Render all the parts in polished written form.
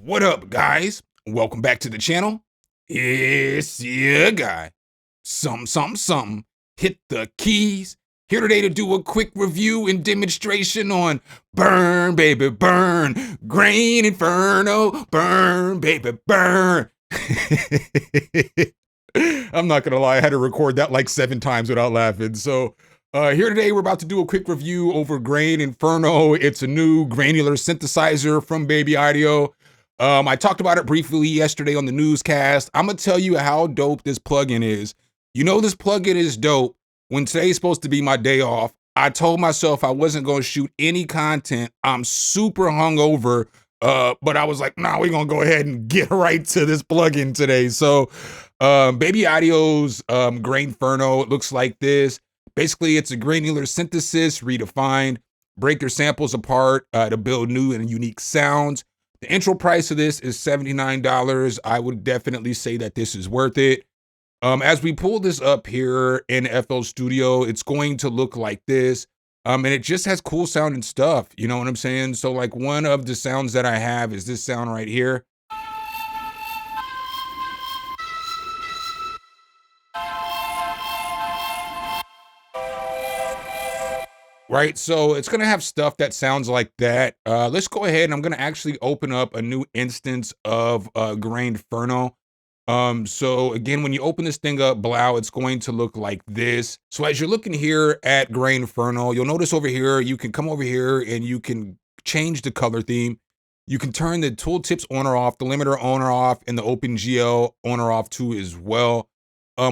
What up, guys? Welcome back to the channel. It's your guy, Something. Hit the keys. Here today to do a quick review and demonstration on Burn, Baby, Burn, Grainferno, Burn, Baby, Burn. I'm not gonna lie, I had to record that like 7 times without laughing. So here today, we're about to do a quick review over Grainferno. It's a new granular synthesizer from Baby Audio. I talked about it briefly yesterday on the newscast. I'm gonna tell you how dope this plugin is. You know this plugin is dope. When today's supposed to be my day off, I told myself I wasn't gonna shoot any content. I'm super hungover, but I was like, nah, we're gonna go ahead and get right to this plugin today. So Baby Audio's Grainferno, it looks like this. Basically, it's a granular synthesis redefined. Break your samples apart to build new and unique sounds. The intro price of this is $79. I would definitely say that this is worth it. As we pull this up here in FL Studio, it's going to look like this. And it just has cool sounding stuff. You know what I'm saying? So like one of the sounds that I have is this sound right here. Right, so it's gonna have stuff that sounds like that. Let's go ahead and I'm gonna actually open up a new instance of Grainferno. So again, when you open this thing up, blow, it's going to look like this. So as you're looking here at Grainferno, you'll notice over here, you can come over here and you can change the color theme. You can turn the tooltips on or off, the limiter on or off, and the OpenGL on or off too as well.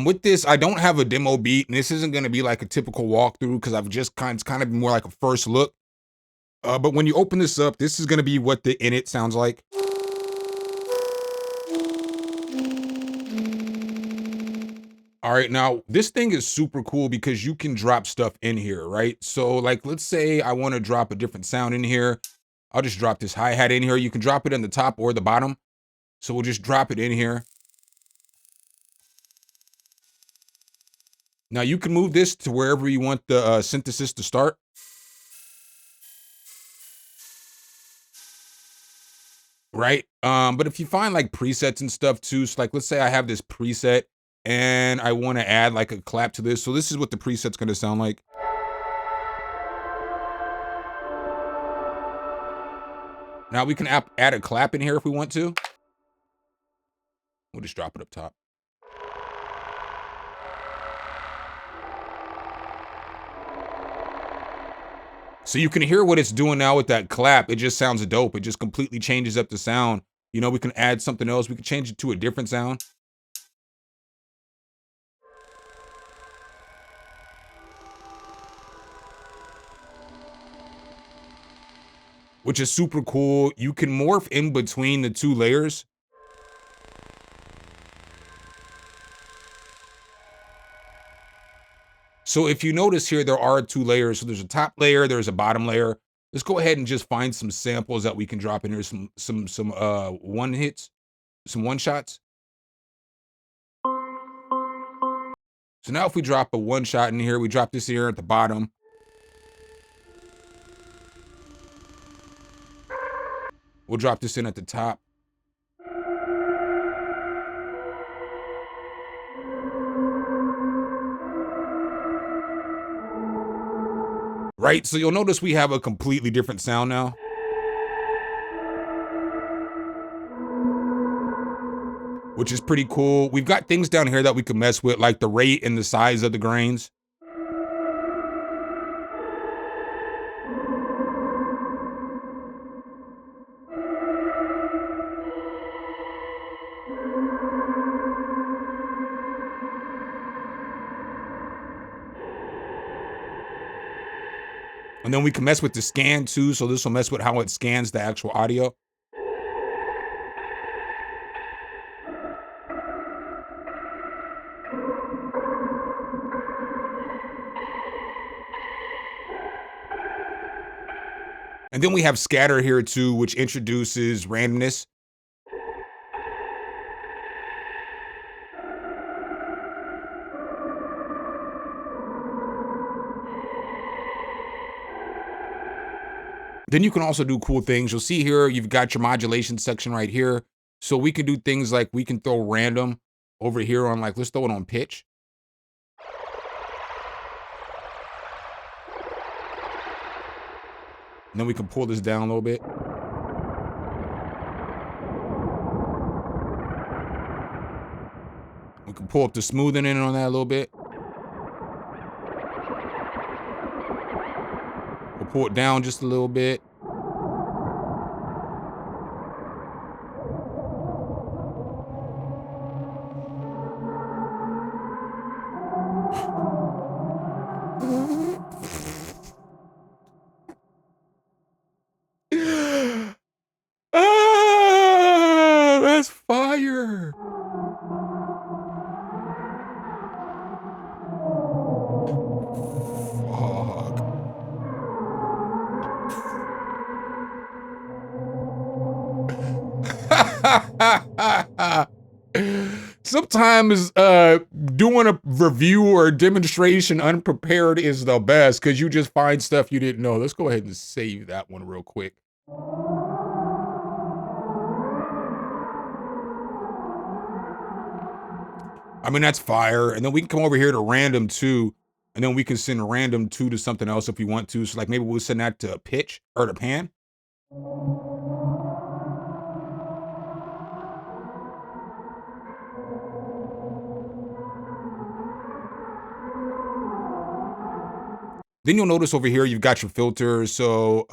With this, I don't have a demo beat, and this isn't gonna be like a typical walkthrough because I've just it's kind of more like a first look. But when you open this up, this is gonna be what the init sounds like. All right, now this thing is super cool because you can drop stuff in here, right? So like, let's say I wanna drop a different sound in here. I'll just drop this hi-hat in here. You can drop it in the top or the bottom. So we'll just drop it in here. Now you can move this to wherever you want the synthesis to start. Right? But if you find like presets and stuff too, so like let's say I have this preset and I want to add like a clap to this. So this is what the preset's gonna sound like. Now we can add a clap in here if we want to. We'll just drop it up top. So you can hear what it's doing now with that clap. It just sounds dope. It just completely changes up the sound. You know, we can add something else. We can change it to a different sound. Which is super cool. You can morph in between the two layers. So if you notice here, there are 2 layers. So there's a top layer, there's a bottom layer. Let's go ahead and just find some samples that we can drop in here, some one hits, some one shots. So now if we drop a one shot in here, we drop this here at the bottom. We'll drop this in at the top. Right, so you'll notice we have a completely different sound now. Which is pretty cool. We've got things down here that we can mess with, like the rate and the size of the grains. And then we can mess with the scan too, so this will mess with how it scans the actual audio. And then we have scatter here too, which introduces randomness. Then you can also do cool things. You'll see here, you've got your modulation section right here. So we can do things like we can throw random over here on like, let's throw it on pitch. And then we can pull this down a little bit. We can pull up the smoothing in on that a little bit. We'll pull it down just a little bit. Ah, that's fire. Fuck. Sometimes doing a review or a demonstration unprepared is the best because you just find stuff you didn't know. Let's go ahead and save that one real quick. I mean, that's fire. And then we can come over here to random 2, and then we can send random 2 to something else if we want to. So like maybe we'll send that to pitch or to pan. Then you'll notice over here, you've got your filters. So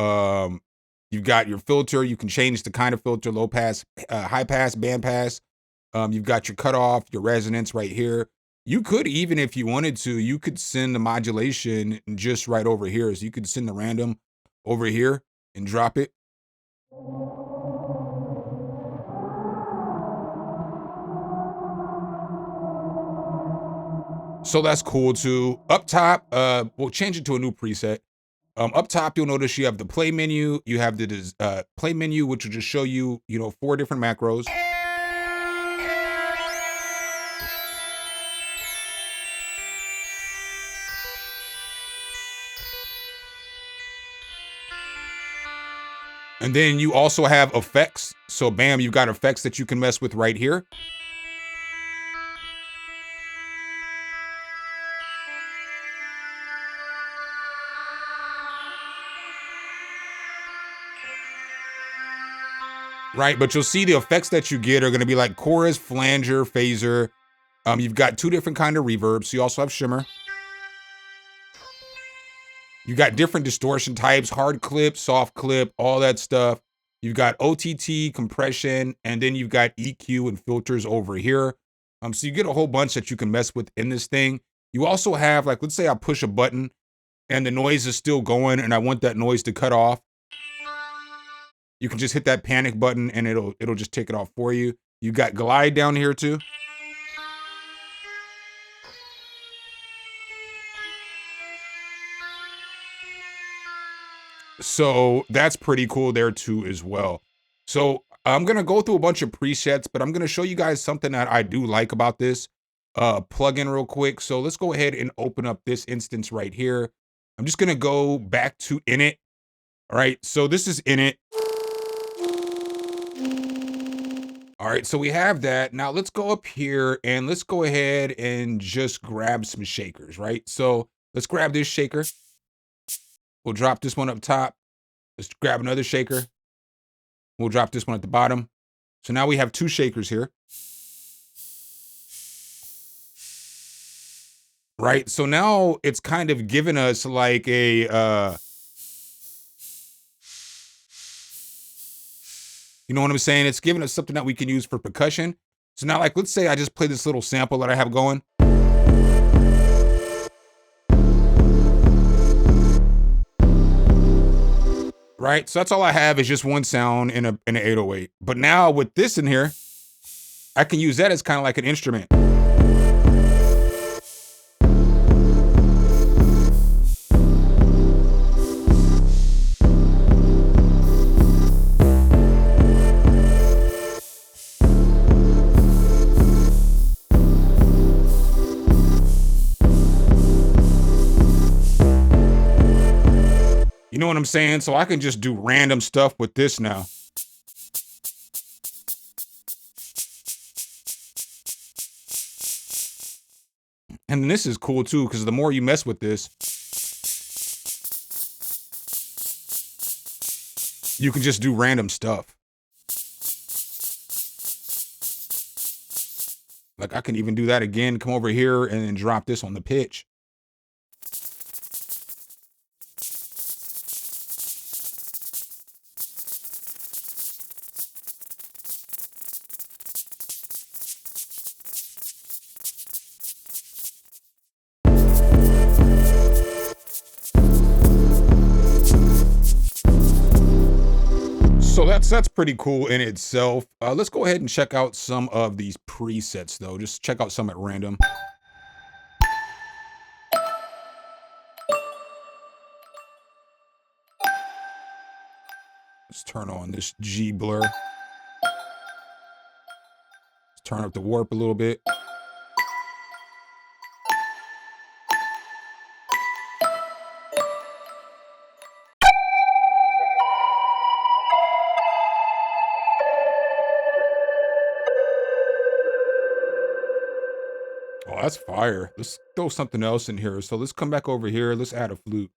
you've got your filter. You can change the kind of filter, low pass, high pass, band pass. You've got your cutoff, your resonance right here. You could, even if you wanted to, you could send the modulation just right over here. So you could send the random over here and drop it. So that's cool too. Up top, we'll change it to a new preset. Up top, you'll notice you have the play menu. You have the play menu, which will just show you, 4 different macros. And then you also have effects. So bam, you've got effects that you can mess with right here. Right, but you'll see the effects that you get are gonna be like chorus, flanger, phaser. You've got 2 different kind of reverbs. So you also have shimmer. You got different distortion types, hard clip, soft clip, all that stuff. You've got OTT, compression, and then you've got EQ and filters over here. So you get a whole bunch that you can mess with in this thing. You also have, like, let's say I push a button and the noise is still going and I want that noise to cut off. You can just hit that panic button and it'll just take it off for you. You got glide down here too. So that's pretty cool there too as well. So I'm gonna go through a bunch of presets, but I'm gonna show you guys something that I do like about this plugin real quick. So let's go ahead and open up this instance right here. I'm just gonna go back to init. All right, so this is init. All right, so we have that. Now let's go up here and let's go ahead and just grab some shakers, right? So let's grab this shaker. We'll drop this one up top. Let's grab another shaker. We'll drop this one at the bottom. So now we have 2 shakers here. Right, so now it's kind of given us like a, you know what I'm saying? It's giving us something that we can use for percussion. So now, like, let's say I just play this little sample that I have going. Right, so that's all I have is just one sound in an 808. But now with this in here, I can use that as kind of like an instrument. You know what I'm saying? So I can just do random stuff with this now. And then this is cool too, because the more you mess with this, you can just do random stuff. Like I can even do that again, come over here and then drop this on the pitch. So that's pretty cool in itself. Let's go ahead and check out some of these presets though. Just check out some at random. Let's turn on this G blur. Let's turn up the warp a little bit. Oh, that's fire. Let's throw something else in here. So let's come back over here. Let's add a flute.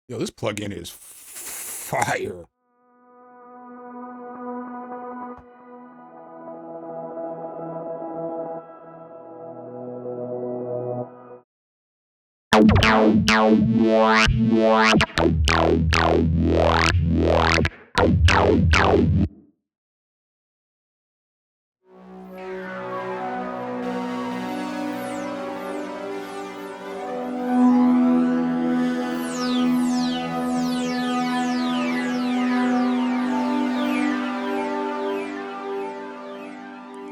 Yo, this plugin is fire.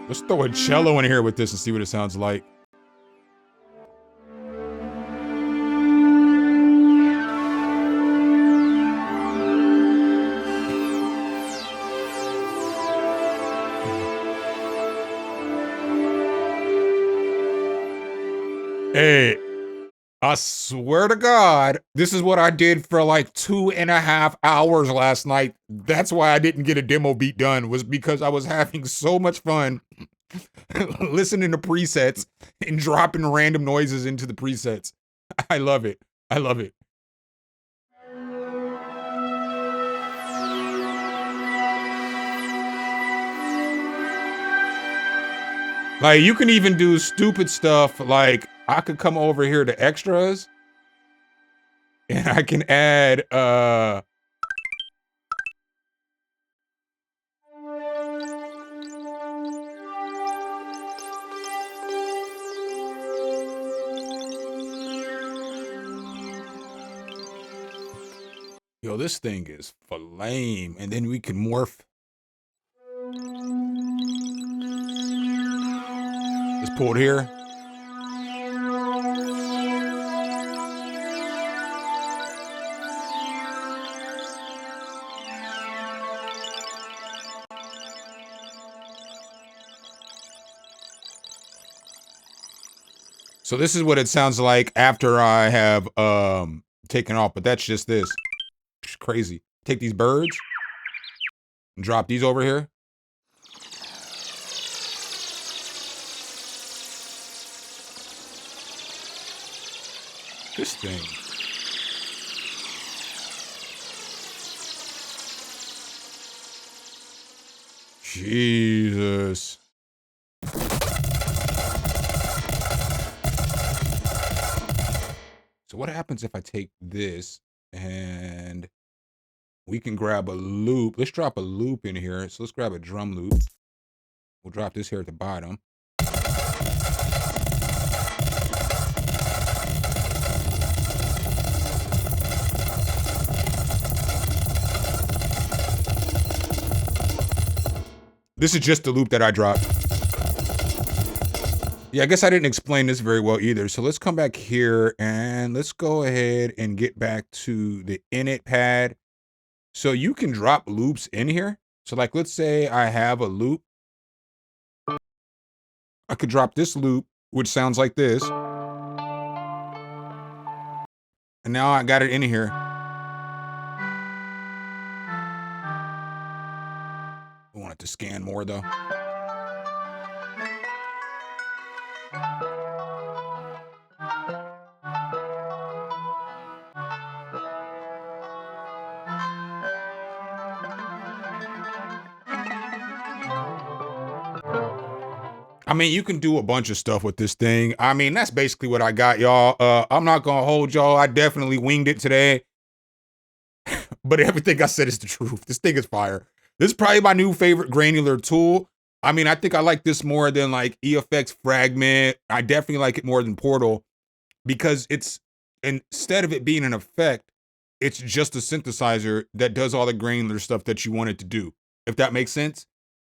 Let's throw a cello in here with this and see what it sounds like. Hey, I swear to God, this is what I did for like 2.5 hours last night. That's why I didn't get a demo beat done, was because I was having so much fun listening to presets and dropping random noises into the presets. I love it. I love it. Like, you can even do stupid stuff. Like, I could come over here to extras and I can add, yo, this thing is flame. And then we can morph. Let's pull it here. So this is what it sounds like after I have taken off, but that's just this. It's crazy. Take these birds and drop these over here. This thing. Jesus. So what happens if I take this and we can grab a loop? Let's drop a loop in here. So let's grab a drum loop. We'll drop this here at the bottom. This is just the loop that I dropped. Yeah, I guess I didn't explain this very well either. So let's come back here and let's go ahead and get back to the init pad. So you can drop loops in here. So like, let's say I have a loop. I could drop this loop, which sounds like this. And now I got it in here. I want it to scan more though. I mean, you can do a bunch of stuff with this thing. I mean, that's basically what I got, y'all. I'm not gonna hold y'all. I definitely winged it today. But everything I said is the truth. This thing is fire. This is probably my new favorite granular tool. I mean, I think I like this more than like EFX Fragment. I definitely like it more than Portal because it's, instead of it being an effect, it's just a synthesizer that does all the granular stuff that you want it to do, if that makes sense.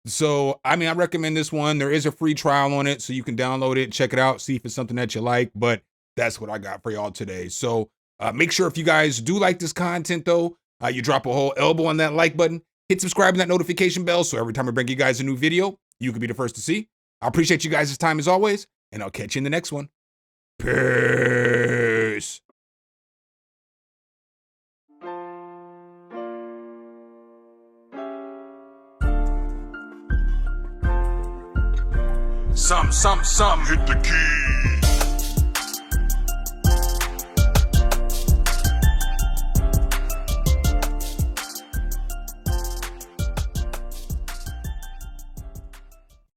So, I mean, I recommend this one. There is a free trial on it, so you can download it, check it out, see if it's something that you like, but that's what I got for y'all today. So make sure if you guys do like this content though, you drop a whole elbow on that like button, hit subscribe and that notification bell, so every time I bring you guys a new video, you can be the first to see. I appreciate you guys' time as always, and I'll catch you in the next one. Peace. Some, hit the key.